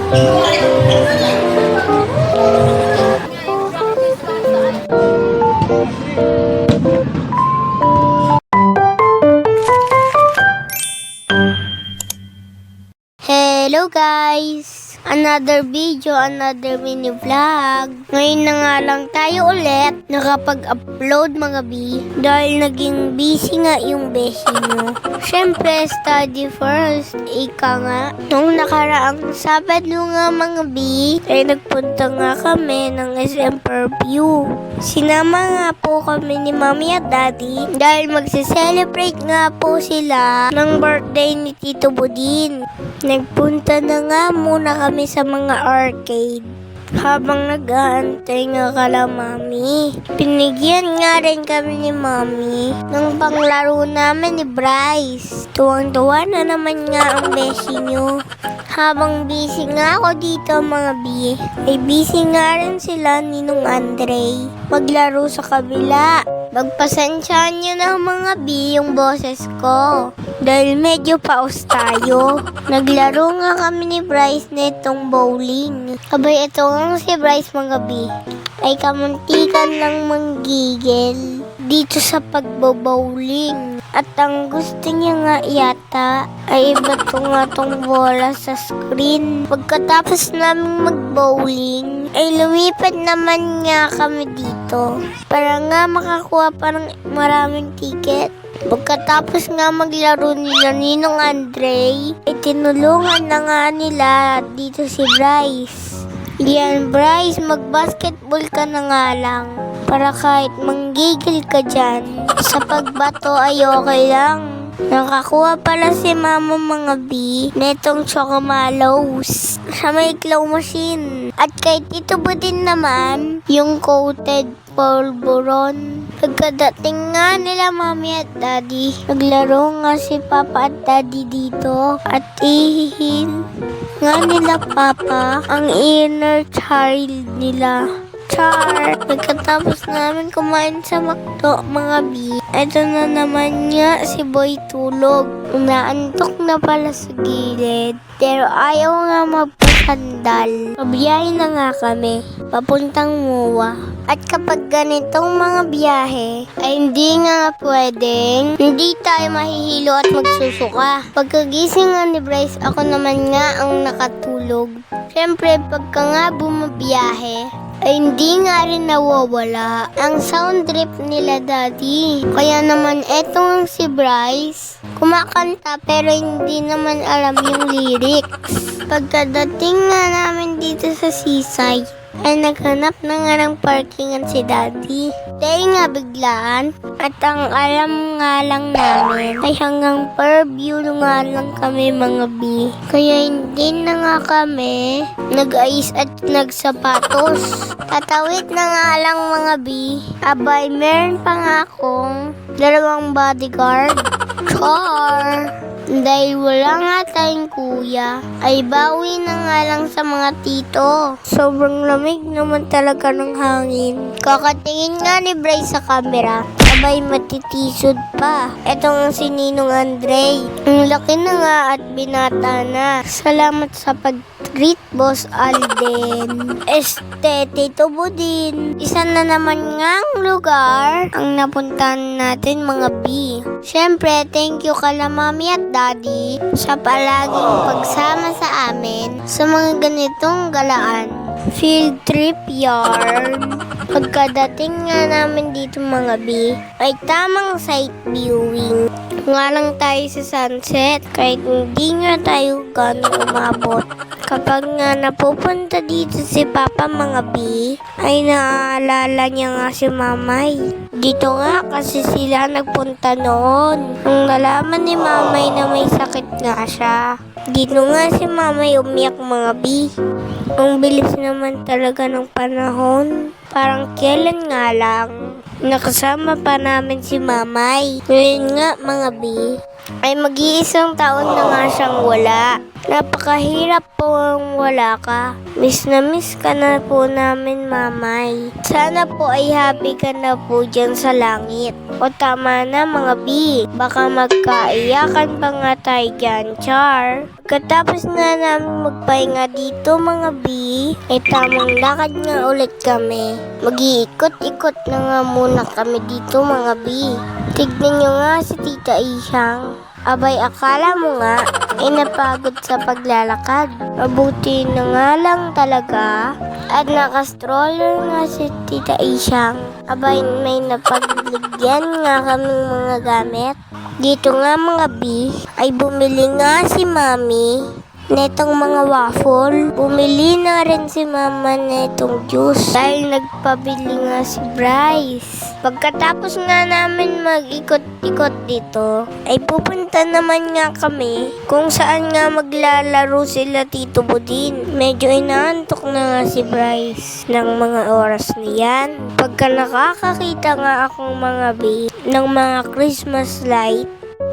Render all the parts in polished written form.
Hello guys! Another video, another mini vlog. Ngayon na nga lang tayo ulit nakapag-upload mga bi dahil naging busy nga yung beshi nyo. Siyempre, study first. Ika nga. Nung nakaraang Sabado nga mga bi, ay nagpunta nga kami ng SM Purview. Sinama nga po kami ni Mommy at Daddy dahil magse-celebrate nga po sila ng birthday ni Tito Budin. Nagpunta na nga muna kami sa mga arcade. Habang nag-aantay nga kala Mami, pinigyan nga rin kami ni Mami ng panglaro namin ni Bryce. Tuwang-tuwa na naman nga ang beshi nyo. Habang busy nga ako dito mga bi, ay busy nga rin sila ni Nung Andre maglaro sa kabila. Magpasensyaan nyo na mga bi yung boses ko dahil medyo paus tayo. Naglaro nga kami ni Bryce netong bowling. Abay, ito nga si Bryce mga bi ay kamuntikan lang manggigil dito sa pagbo-bowling. At ang gusto niya nga yata ay ibato nga tong bola sa screen. Pagkatapos namin mag-bowling, ay lumipat naman nga kami dito para nga makakuha pa ng maraming ticket. Pagkatapos nga maglaro nila Ninong Andre, ay tinulungan na nga nila dito si Bryce. Yan Bryce, mag-basketball ka na nga lang para kahit manggigil ka dyan, sa pagbato ay okay lang. Nakakuha pala si Mama mga bi netong chocomalos sa may claw machine. At kay Tito Budin naman, yung coated polvoron. Pagkadating nga nila Mami at Daddy, naglaro nga si Papa at Daddy dito. At ihihin nga nila Papa ang inner child nila. Char! Pagkatapos namin kumain sa McDo, mga bi, ito na naman nga si Boy tulog. Naantok na pala sa gilid, pero ayaw nga magpasandal. Pabiyahe na nga kami, papuntang MOA. At kapag ganitong mga biyahe, ay hindi nga pwedeng hindi tayo mahihilo at magsusuka. Pagkagising nga ni Bryce, ako naman nga ang nakatulog. Siyempre, pagka nga bumabiyahe, ay hindi nga rin nawawala ang sound trip nila Daddy. Kaya naman etong si Bryce, kumakanta pero hindi naman alam yung lyrics. Pagkadating nga namin dito sa seaside, ay naghanap na nga ng parkingan si Daddy. Dahil nga biglaan, at ang alam nga lang namin ay hanggang Purview nga lang kami mga bi. Kaya hindi na nga kami nag-ayos at nagsapatos. Tatawid na nga lang mga bi. Abay, meron pa nga akong 2 bodyguard. Char! Dahil wala nga tayong kuya, ay bawi na nga lang sa mga tito. Sobrang lamig naman talaga ng hangin. Kakatingin nga ni Bryce sa camera, abay matitisod pa. Eto nga si Ninong Andre. Ang laki na nga at binata na. Salamat sa pag-treat, Boss Alden. Tito Budin. Isa na naman ngang lugar ang napuntahan natin mga bi. Siyempre, thank you kala Mami at Daddy sa palaging pagsama sa amin sa mga ganitong galaan. Field trip yarn. Pagkadating nga namin dito mga bi, ay tamang sight viewing. Nga lang tayo sa sunset kahit hindi nga tayo gano'ng umabot. Kapag nga napupunta dito si Papa mga bi, ay naaalala niya nga si Mamay. Dito nga kasi sila nagpunta noon. Nung nalaman ni Mamay na may sakit nga siya, dito nga si Mamay umiyak mga bi. Ang bilis naman talaga ng panahon. Parang kailan nga lang nakasama pa namin si Mamay. Ngayon nga mga bi, ay mag-iisang taon na nga siyang wala. Napakahirap po ang wala ka. Miss na miss ka na po namin, mamay. Sana po ay happy ka na po dyan sa langit. O tama na mga B, baka magkaiyakan pa nga tayo dyan, char. Pagkatapos nga namin magpahinga dito mga B, ay tamang lakad nga ulit kami. Mag-iikot-ikot na nga muna kami dito mga B. Tignan nyo nga si Tita Isyang. Abay, akala mo nga, ay napagod sa paglalakad. Mabuti na nga lang talaga. At naka-stroller nga si Tita Isyang. Abay, may napagligyan nga kaming mga gamit. Dito nga mga B, ay bumili nga si Mami netong mga waffle. Bumili na rin si Mama netong juice dahil nagpabili nga si Bryce. Pagkatapos nga namin mag-ikot-ikot dito, ay pupunta naman nga kami kung saan nga maglalaro sila Tito Budin. Medyo inaantok na nga si Bryce ng mga oras na yan. Pagka nakakakita nga akong mga B ng mga Christmas light,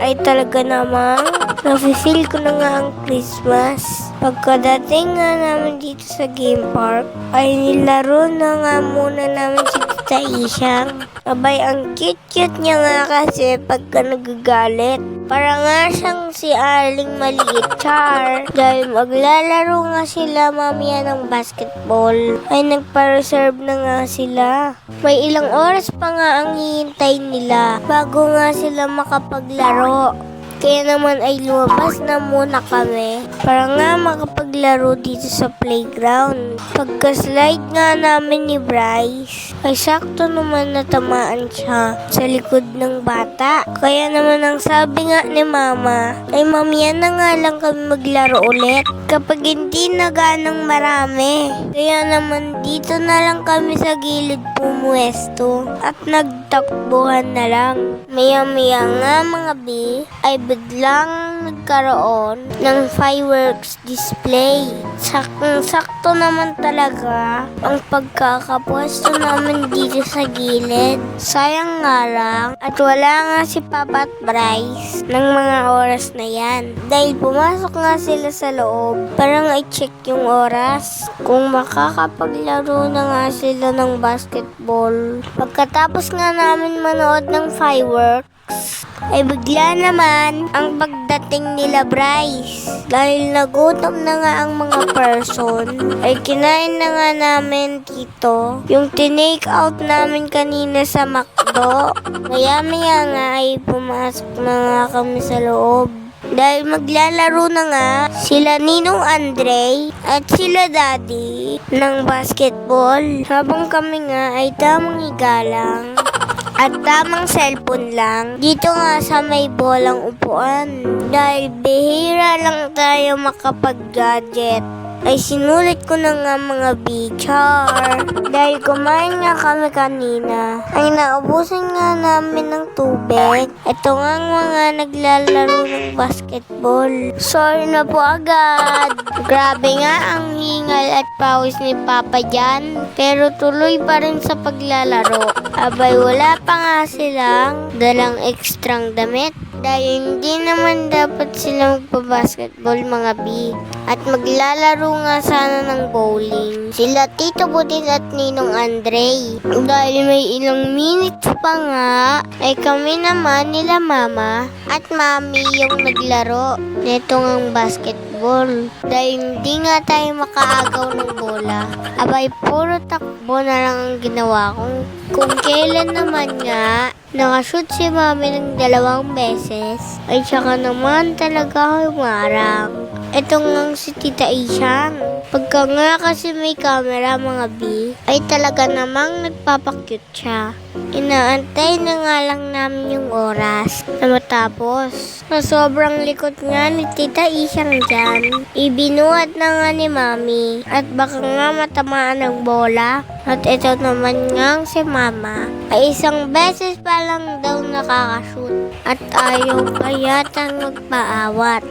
ay talaga namang nafe-feel ko na nga ang Christmas. Pagkadating nga namin dito sa game park, ay nilaro na nga muna namin si Tita Isyang. Abay, ang cute-cute niya nga kasi pagka nagagalit. Para nga siyang si Aling maliit, char. Dahil maglalaro nga sila mamaya ng basketball, ay nagpa-reserve na nga sila. May ilang oras pa nga ang hihintay nila bago nga sila makapaglaro. Kaya naman ay lumabas na muna kami para nga makapaglaro dito sa playground. Pagka-slide nga namin ni Bryce, ay sakto naman natamaan siya sa likod ng bata. Kaya naman ang sabi nga ni Mama, ay mamaya na nga lang kami maglaro ulit kapag hindi na ganang marami. Kaya naman dito na lang kami sa gilid pumuesto at nagtakbuhan na lang. Maya-maya nga mga B, ay biglang nagkaroon ng fireworks display. Saktong-sakto naman talaga ang pagkakapwesto namin dito sa gilid. Sayang nga lang at wala nga si Papa at Bryce ng mga oras na yan. Dahil pumasok nga sila sa loob para nga i-check yung oras kung makakapaglaro na nga sila ng basketball. Pagkatapos nga namin manood ng fireworks, ay bigla naman ang pagdating nila Bryce. Dahil nagutom na nga ang mga person, ay kinain na nga namin dito yung tinake out namin kanina sa McDo. Maya-maya nga ay pumasok na nga kami sa loob. Dahil maglalaro na nga sila Ninong Andre at sila Daddy ng basketball. Habang kami nga ay tamang higalang at tamang cellphone lang dito nga sa may bolang upuan. Dahil bihira lang tayo makapag-gadget, ay sinulit ko na nga mga B-char. Dahil kumain nga kami kanina, ay naubusan nga namin ng tubig. Ito nga ang mga naglalaro ng basketball. Sorry na po agad. Grabe nga ang hingal at pawis ni Papa dyan, pero tuloy pa rin sa paglalaro. Abay, wala pa nga silang dalang ekstrang damit. Dahil hindi naman dapat sila magpa-basketball mga B. At maglalaro nga sana ng bowling sila Tito Budin at Ninong Andre. Dahil may ilang minutes pa nga, ay kami naman nila Mama at Mami yung naglaro netong ang basketball. Dahil hindi nga tayo makaagaw ng bola, abay puro takbo na lang ang ginawa ko. Kung kailan naman nga nakashoot si Mami ng 2 beses, ay tsaka naman talaga humarang. Ito nga si Tita Isyang. Pagka nga kasi may camera mga B, ay talaga namang nagpapakyut siya. Inaantay na nga lang namin yung oras na matapos. Na sobrang likot nga ni Tita Isyang dyan, ibinuhat na nga ni Mami at baka nga matamaan ng bola. At ito naman nga si Mama ay 1 beses pa lang daw nakakashoot at ayaw pa yatang magpaawat.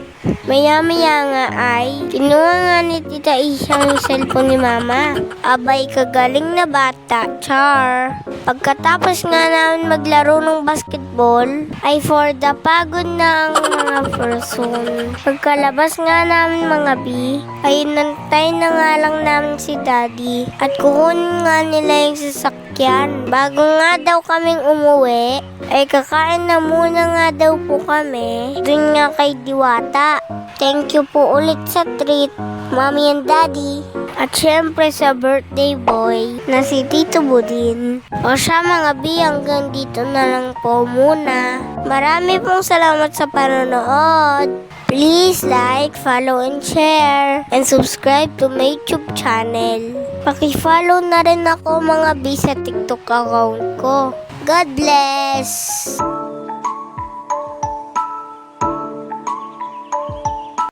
Maya-maya nga ay kinuha nga ni Tita Isyang yung cellphone ni Mama. Abay, kagaling na bata, char. Pagkatapos nga namin maglaro ng basketball, ay for the pagod ng mga person. Pagkalabas nga namin mga B, ay nantay na nga lang namin si Daddy at kukunin nga nila yung sasakyan. Bago nga daw kaming umuwi, ay kakain na muna nga daw po kami dun nga kay Diwata. Thank you po ulit sa treat, Mommy and Daddy. At syempre sa birthday boy na si Tito Budin. O siya mga B, hanggang dito na lang po muna. Marami pong salamat sa panonood. Please like, follow, and share. And subscribe to my YouTube channel. Paki-follow na rin ako mga B sa TikTok account ko. God bless!